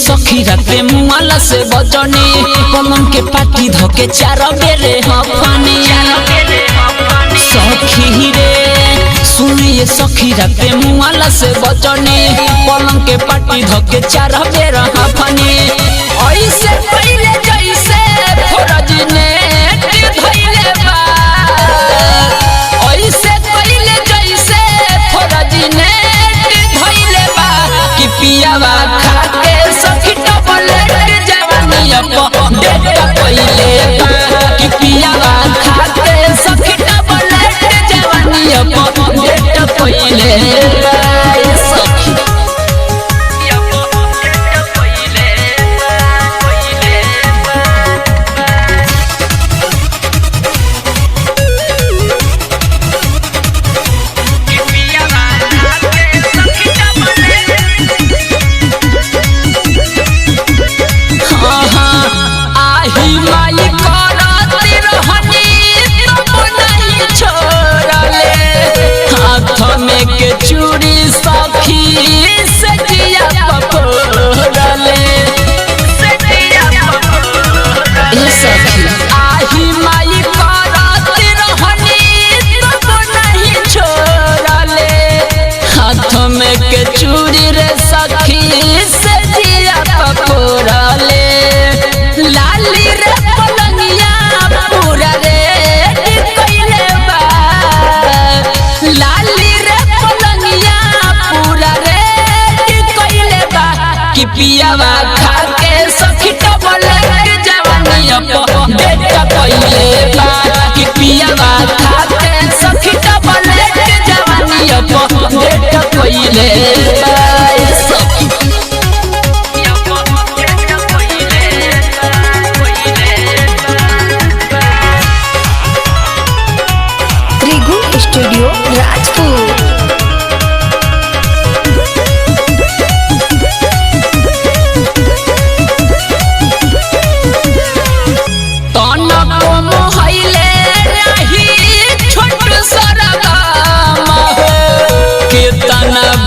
सखी राते मुआला से बजनी पलंग के पाटी धोके चार बेरे हफनी सखी रे सुनिए सखी राते मुआला से बजनी पलंग के पाटी धोके चार बेरे हफनी ऐसे पहले जैसे फौरज ने धइले बा ऐसे पहले जैसे फौरज ने धइले बा कि पियावा खाके सखी टबलेट जवानी अपडेट कइले बा कि पियावा खाके सखी टबलेट जवानी अपडेट कइले बा सखी के चूड़ी सखी से जिया पकोड़ले सखी आही माई करत रहनी तब नहीं छोड़ले हाथ में के चूड़ी रे सखी से जिया पकोड़ले लाली रे पलंगिया पूरा रे कइले बा लाली कि पियावा खाके सखी टबलेट जवानी अपडेट कइले बा कि पियावा खाके सखी टबलेट जवानी अपडेट कइले बा सखी त्रिगुण स्टूडियो राजपुर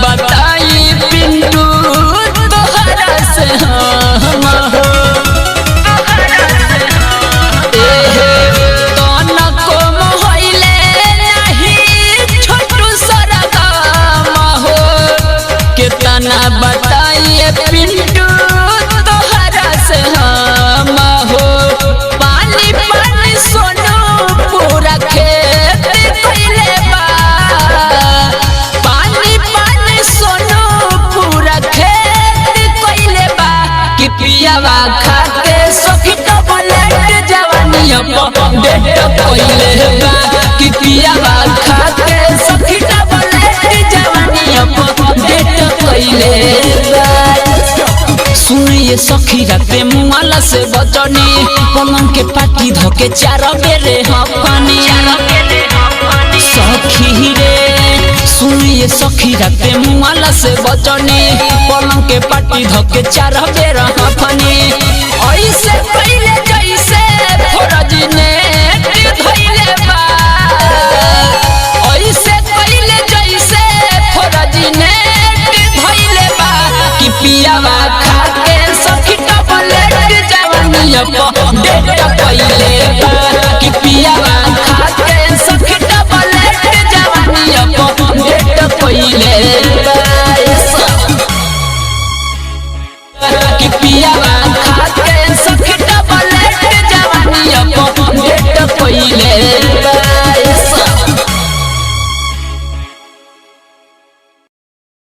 बताई पिंटू तोहरा से हम हो को मोहले नहीं छोटू सरगम हो कितना बताइए पिंटू तोहरा से हम हो पानी पानी सोनू पूरा खेत कइले बा पियावा खाके सखी टबलेट जवानी अपडेट कइले बा कि पियावा खाके सखी टबलेट जवानी अपडेट कइले बा सुनिए सखी राते मुआला से बजनी पलंग के पाटी धोके चार बेरे हफनी सखी रे सुनिए सखी राते मुआला से बजनी पलंग के पाटी धोके चार बेर हफनी ऐसे पहले जैसे फौरज ने धइले बा